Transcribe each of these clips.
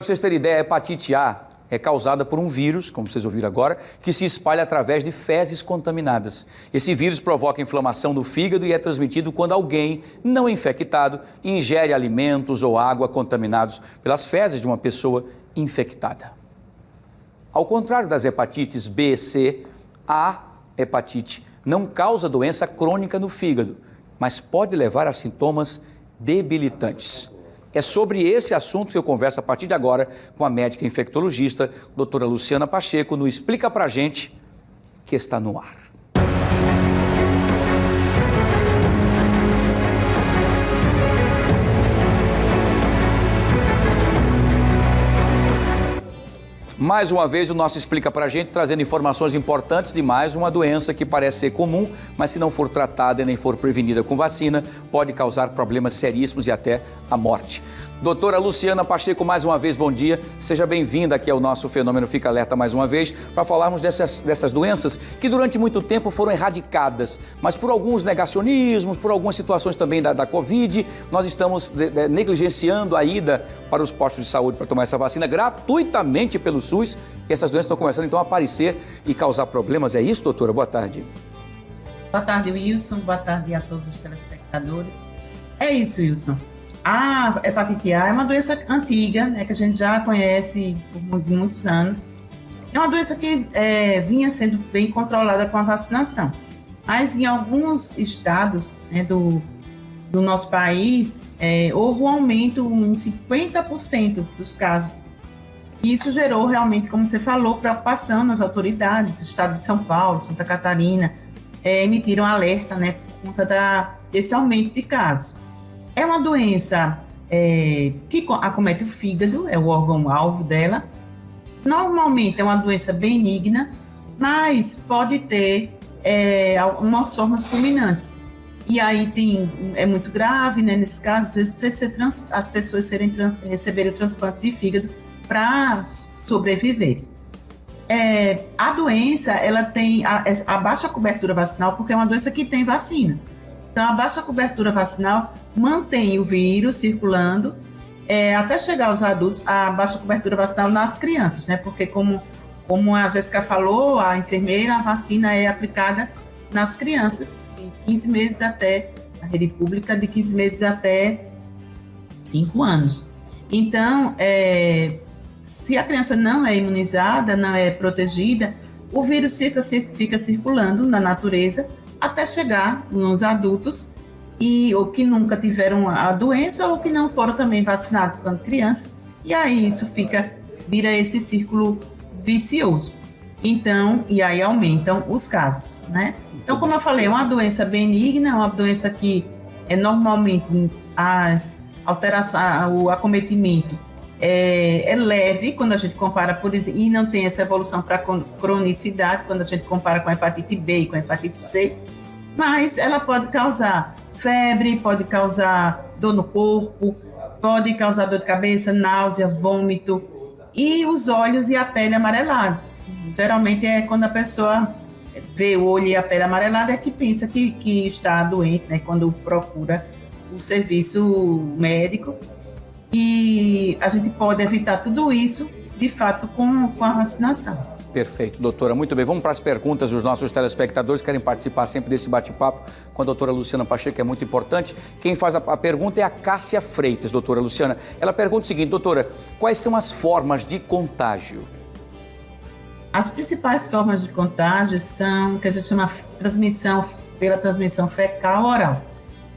vocês terem ideia, a hepatite A é causada por um vírus, como vocês ouviram agora, que se espalha através de fezes contaminadas. Esse vírus provoca inflamação no fígado e é transmitido quando alguém não infectado ingere alimentos ou água contaminados pelas fezes de uma pessoa infectada. Ao contrário das hepatites B e C, a hepatite não causa doença crônica no fígado, mas pode levar a sintomas debilitantes. É sobre esse assunto que eu converso a partir de agora com a médica infectologista, doutora Luciana Pacheco, no Explica Pra Gente, que está no ar. Mais uma vez o nosso Explica Pra Gente, trazendo informações importantes de mais uma doença que parece ser comum, mas se não for tratada e nem for prevenida com vacina, pode causar problemas seríssimos e até a morte. Doutora Luciana Pacheco, mais uma vez, bom dia. Seja bem-vinda aqui ao nosso Fenômeno Fica Alerta mais uma vez, para falarmos dessas doenças que durante muito tempo foram erradicadas, mas por alguns negacionismos, por algumas situações também da Covid, nós estamos negligenciando a ida para os postos de saúde para tomar essa vacina gratuitamente pelo SUS, e essas doenças estão começando então a aparecer e causar problemas. É isso, doutora? Boa tarde. Boa tarde, Wilson. Boa tarde a todos os telespectadores. É isso, Wilson. A hepatite A é uma doença antiga, né, que a gente já conhece por muitos anos. É uma doença que vinha sendo bem controlada com a vacinação. Mas em alguns estados, né, do nosso país, houve um aumento em 50% dos casos. E isso gerou realmente, como você falou, preocupação nas autoridades. O estado de São Paulo, Santa Catarina, emitiram alerta, né, por conta desse aumento de casos. É uma doença que acomete o fígado, é o órgão-alvo dela. Normalmente é uma doença benigna, mas pode ter algumas formas fulminantes. E aí é muito grave, né? Nesse caso, às vezes precisa as pessoas receberem o transplante de fígado para sobreviver. A doença, ela tem a baixa cobertura vacinal, porque é uma doença que tem vacina. Então, a baixa cobertura vacinal mantém o vírus circulando até chegar aos adultos, a baixa cobertura vacinal nas crianças, né? Porque, como a Jéssica falou, a enfermeira, a vacina é aplicada nas crianças, de 15 meses até, na rede pública, de 15 meses até 5 anos. Então, se a criança não é imunizada, não é protegida, o vírus fica circulando na natureza, até chegar nos adultos, ou que nunca tiveram a doença, ou que não foram também vacinados quando crianças, e aí isso vira esse círculo vicioso. Então, e aí aumentam os casos, né? Então, como eu falei, é uma doença benigna, é uma doença que normalmente as alterações, o acometimento é leve quando a gente compara, por exemplo, e não tem essa evolução para cronicidade quando a gente compara com a hepatite B e com a hepatite C, mas ela pode causar febre, pode causar dor no corpo, pode causar dor de cabeça, náusea, vômito, e os olhos e a pele amarelados. Geralmente é quando a pessoa vê o olho e a pele amarelada é que pensa que está doente, né? Quando procura o serviço médico. E a gente pode evitar tudo isso, de fato, com a vacinação. Perfeito, doutora. Muito bem. Vamos para as perguntas dos nossos telespectadores que querem participar sempre desse bate-papo com a doutora Luciana Pacheco, que é muito importante. Quem faz a pergunta é a Cássia Freitas, doutora Luciana. Ela pergunta o seguinte, doutora, quais são as formas de contágio? As principais formas de contágio são o que a gente chama pela transmissão fecal-oral.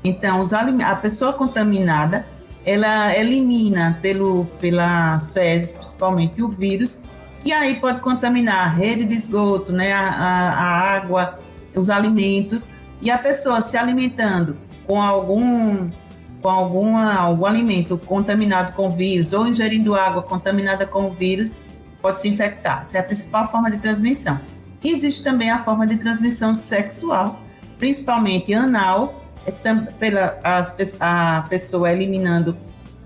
Então, a pessoa contaminada, ela elimina pelas fezes, principalmente, o vírus, e aí pode contaminar a rede de esgoto, né, a água, os alimentos, e a pessoa se alimentando com algum alimento contaminado com vírus ou ingerindo água contaminada com vírus, pode se infectar. Essa é a principal forma de transmissão. E existe também a forma de transmissão sexual, principalmente anal, a pessoa eliminando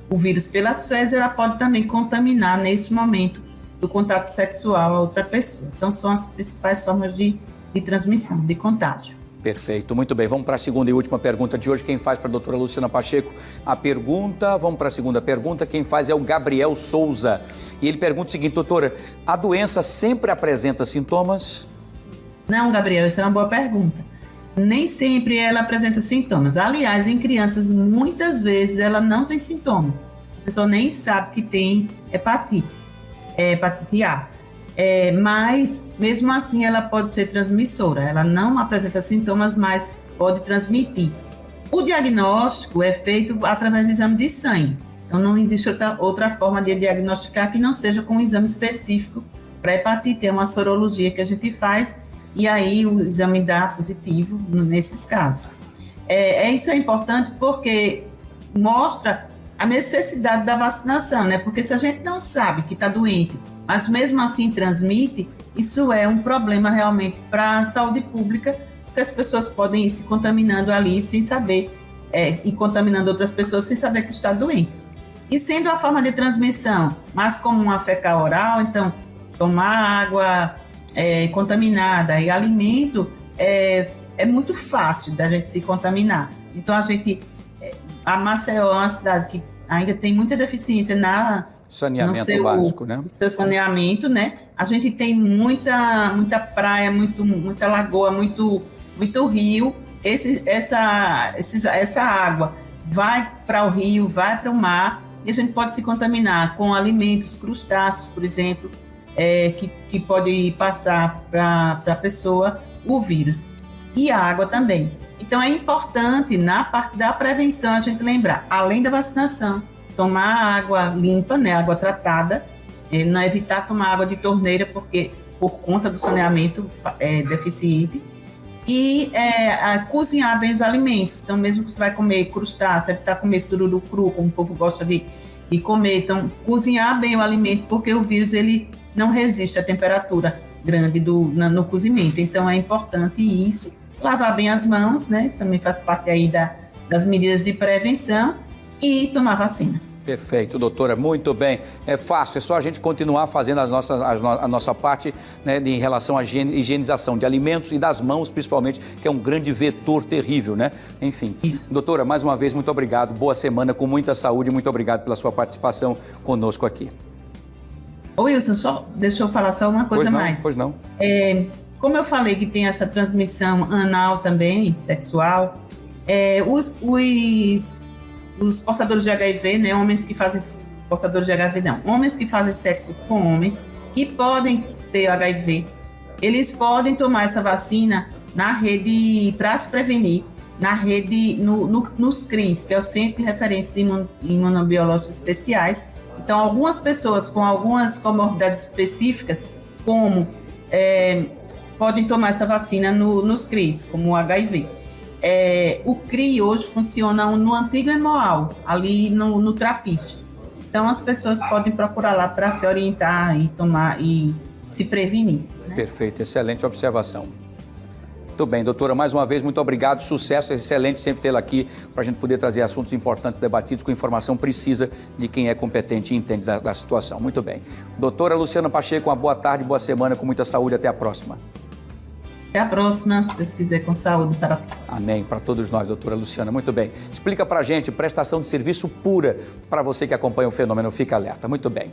o vírus pelas fezes, ela pode também contaminar nesse momento do contato sexual a outra pessoa. Então, são as principais formas de transmissão, de contágio. Perfeito, muito bem. Vamos para a segunda e última pergunta de hoje. Quem faz para a doutora Luciana Pacheco a pergunta? Vamos para a segunda pergunta. Quem faz é o Gabriel Souza. E ele pergunta o seguinte, doutora, a doença sempre apresenta sintomas? Não, Gabriel, isso é uma boa pergunta. Nem sempre ela apresenta sintomas. Aliás, em crianças, muitas vezes ela não tem sintomas. A pessoa nem sabe que tem hepatite A. Mas, mesmo assim, ela pode ser transmissora. Ela não apresenta sintomas, mas pode transmitir. O diagnóstico é feito através do exame de sangue. Então, não existe outra forma de diagnosticar que não seja com um exame específico para hepatite. É uma sorologia que a gente faz e aí o exame dá positivo nesses casos. Isso é importante porque mostra a necessidade da vacinação, né? Porque se a gente não sabe que está doente, mas mesmo assim transmite, isso é um problema realmente para a saúde pública, porque as pessoas podem ir se contaminando ali sem saber, e contaminando outras pessoas sem saber que está doente. E sendo a forma de transmissão mais comum a fecal oral, então tomar água contaminada e alimento é muito fácil da gente se contaminar. Então a Maceió é uma cidade que ainda tem muita deficiência saneamento básico, né? No seu saneamento, né? A gente tem muita praia, muita lagoa, muito rio. Essa água vai para o rio, vai para o mar, e a gente pode se contaminar com alimentos, crustáceos, por exemplo, que pode passar para a pessoa o vírus. E a água também. Então, é importante, na parte da prevenção, a gente lembrar, além da vacinação, tomar água limpa, né, água tratada, não evitar tomar água de torneira, porque por conta do saneamento deficiente, e cozinhar bem os alimentos. Então, mesmo que você vai comer crustáceo, evitar comer sururu cru, como o povo gosta de comer, então, cozinhar bem o alimento, porque o vírus ele não resiste à temperatura grande no cozimento. Então, é importante isso. Lavar bem as mãos, né? Também faz parte aí das medidas de prevenção e tomar vacina. Perfeito, doutora, muito bem. É fácil, é só a gente continuar fazendo a nossa parte, né, em relação à higienização de alimentos e das mãos, principalmente, que é um grande vetor terrível, né? Enfim. Isso. Doutora, mais uma vez, muito obrigado. Boa semana, com muita saúde. Muito obrigado pela sua participação conosco aqui. Ô Wilson, deixa eu falar só uma coisa mais. Pois não. Como eu falei que tem essa transmissão anal também, sexual, os portadores de HIV, né, homens que fazem sexo com homens que podem ter HIV, eles podem tomar essa vacina na rede, para se prevenir, na rede, nos CRIs, que é o Centro de Referência de Imunobiológicos Especiais. Então, algumas pessoas com algumas comorbidades específicas, como podem tomar essa vacina nos CRIs, como o HIV. O CRI hoje funciona no antigo Hemoal, ali no Trapiche. Então, as pessoas podem procurar lá para se orientar e tomar e se prevenir. Né? Perfeito, excelente observação. Muito bem, doutora, mais uma vez, muito obrigado, sucesso, excelente sempre tê-la aqui para a gente poder trazer assuntos importantes debatidos com informação precisa de quem é competente e entende da situação. Muito bem. Doutora Luciana Pacheco, uma boa tarde, boa semana, com muita saúde, até a próxima. Até a próxima, se Deus quiser, com saúde para todos. Amém, para todos nós, doutora Luciana. Muito bem. Explica para a gente, prestação de serviço pura para você que acompanha o fenômeno Fica Alerta. Muito bem.